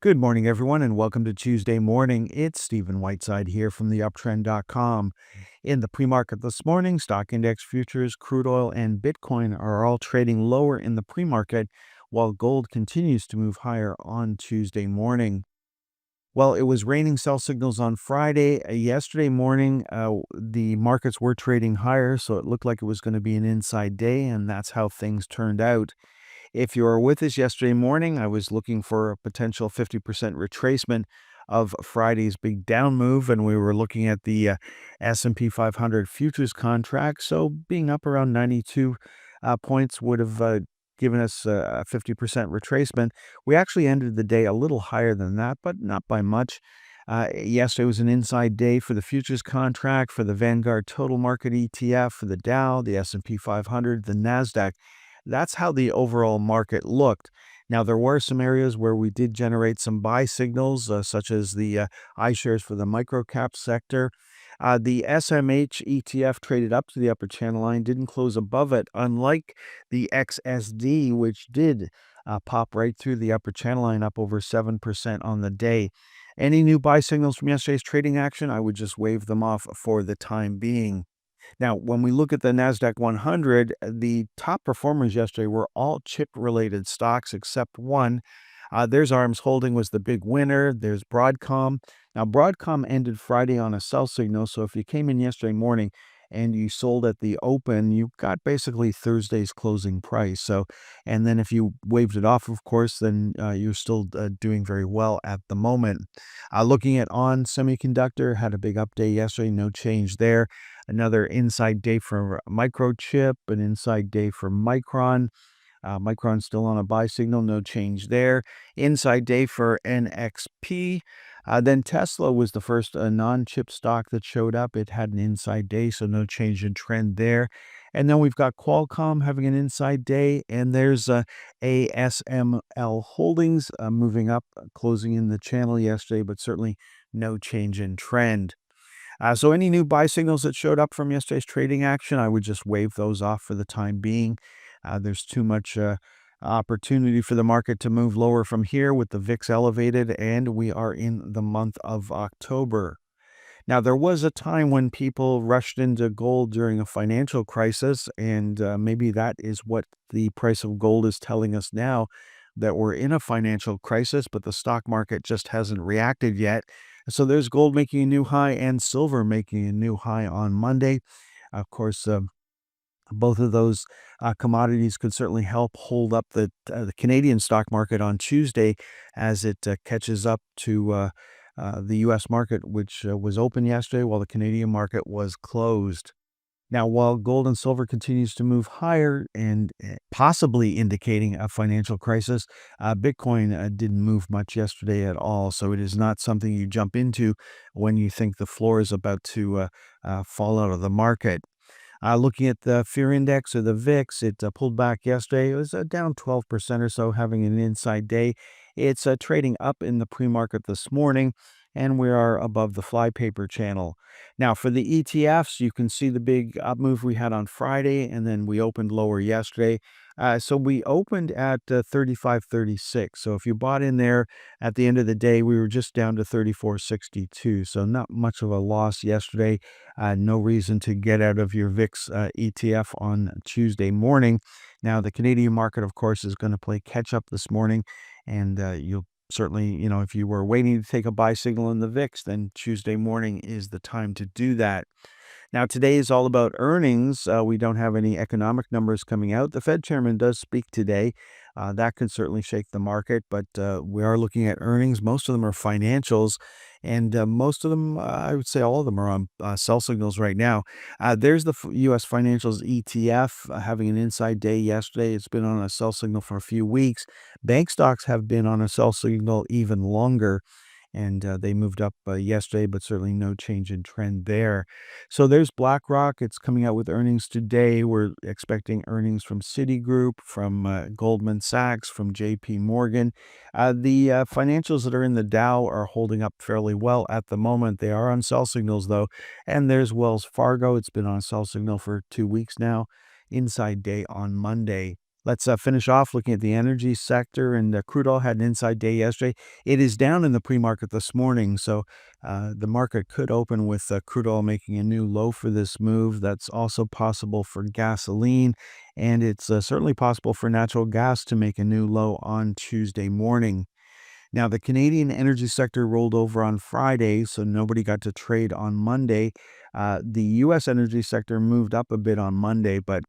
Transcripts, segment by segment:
Good morning, everyone, and welcome to Tuesday morning. It's Stephen Whiteside here from the uptrend.com. In the pre-market this morning, stock index futures, crude oil, and Bitcoin are all trading lower in the pre-market, while gold continues to move higher on Tuesday morning. Well, it was raining sell signals on Friday. Yesterday morning, the markets were trading higher, so it looked like it was going to be an inside day, and that's how things turned out. If you were with us yesterday morning, I was looking for a potential 50% retracement of Friday's big down move, and we were looking at the S&P 500 futures contract. So being up around 92 points would have given us a 50% retracement. We actually ended the day a little higher than that, but not by much. Yesterday was an inside day for the futures contract, for the Vanguard Total Market ETF, for the Dow, the S&P 500, the NASDAQ. That's how the overall market looked. Now, there were some areas where we did generate some buy signals, such as the iShares for the microcap sector. The SMH ETF traded up to the upper channel line, didn't close above it, unlike the XSD, which did pop right through the upper channel line, up over 7% on the day. Any new buy signals from yesterday's trading action, I would just wave them off for the time being. Now, when we look at the NASDAQ 100, the top performers yesterday were all chip-related stocks except one. There's Arms Holding was the big winner. There's Broadcom. Now, Broadcom ended Friday on a sell signal, so if you came in yesterday morning and you sold at the open, you got basically Thursday's closing price. So, and then if you waved it off, of course, then you're still doing very well at the moment. Looking at ON Semiconductor, had a big update yesterday, no change there. Another inside day for Microchip, an inside day for Micron. Micron still on a buy signal, no change there. Inside day for NXP. Then Tesla was the first non-chip stock that showed up. It had an inside day, so no change in trend there. And then we've got Qualcomm having an inside day, and there's ASML Holdings moving up, closing in the channel yesterday, but certainly no change in trend. So any new buy signals that showed up from yesterday's trading action, I would just wave those off for the time being. There's too much opportunity for the market to move lower from here with the VIX elevated, and we are in the month of October. Now, there was a time when people rushed into gold during a financial crisis, and maybe that is what the price of gold is telling us now, that we're in a financial crisis, but the stock market just hasn't reacted yet. So there's gold making a new high and silver making a new high on Monday. Of course, both of those commodities could certainly help hold up the Canadian stock market on Tuesday as it catches up to the U.S. market, which was open yesterday, while the Canadian market was closed. Now, while gold and silver continues to move higher and possibly indicating a financial crisis, Bitcoin didn't move much yesterday at all. So it is not something you jump into when you think the floor is about to fall out of the market. Looking at the fear index or the VIX, it pulled back yesterday. It was down 12% or so, having an inside day. It's trading up in the pre-market this morning, and we are above the flypaper channel. Now, for the ETFs, you can see the big up move we had on Friday, and then we opened lower yesterday. So we opened at 35.36. So if you bought in there at the end of the day, we were just down to 34.62. So not much of a loss yesterday. No reason to get out of your VIX ETF on Tuesday morning. Now, the Canadian market, of course, is going to play catch up this morning, and you'll certainly, if you were waiting to take a buy signal in the VIX, then Tuesday morning is the time to do that. Now, today is all about earnings. We don't have any economic numbers coming out. The Fed chairman does speak today. That could certainly shake the market, but we are looking at earnings. Most of them are financials, and most of them, I would say all of them are on sell signals right now. There's the U.S. financials ETF having an inside day yesterday. It's been on a sell signal for a few weeks. Bank stocks have been on a sell signal even longer, and they moved up yesterday, but certainly no change in trend there. So there's BlackRock. It's coming out with earnings today. We're expecting earnings from Citigroup, from Goldman Sachs, from JP Morgan. The financials that are in the Dow are holding up fairly well at the moment. They are on sell signals, though. And there's Wells Fargo. It's been on a sell signal for 2 weeks now. Inside day on Monday. Let's finish off looking at the energy sector, and crude oil had an inside day yesterday. It is down in the pre-market this morning, so the market could open with crude oil making a new low for this move. That's also possible for gasoline, and it's certainly possible for natural gas to make a new low on Tuesday morning. Now, the Canadian energy sector rolled over on Friday, so nobody got to trade on Monday. The U.S. energy sector moved up a bit on Monday, but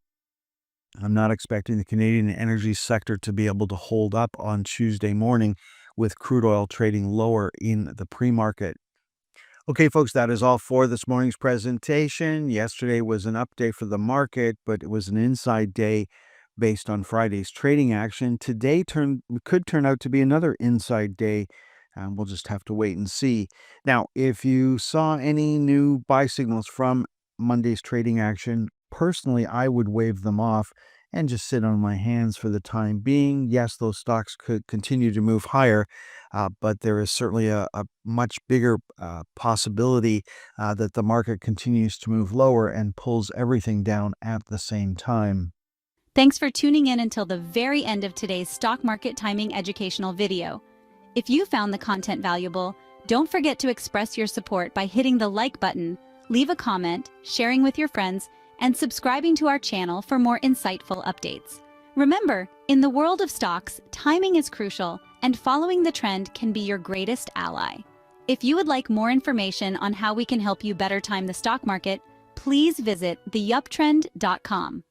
I'm not expecting the Canadian energy sector to be able to hold up on Tuesday morning with crude oil trading lower in the pre-market. Okay, folks, that is all for this morning's presentation. Yesterday was an update for the market, but it was an inside day based on Friday's trading action. Today could turn out to be another inside day. We'll just have to wait and see. Now, if you saw any new buy signals from Monday's trading action, personally, I would wave them off and just sit on my hands for the time being. Yes, those stocks could continue to move higher, but there is certainly a much bigger possibility that the market continues to move lower and pulls everything down at the same time. Thanks for tuning in until the very end of today's stock market timing educational video. If you found the content valuable, don't forget to express your support by hitting the like button, leave a comment, sharing with your friends, and subscribing to our channel for more insightful updates. Remember, in the world of stocks, timing is crucial, and following the trend can be your greatest ally. If you would like more information on how we can help you better time the stock market, please visit theuptrend.com.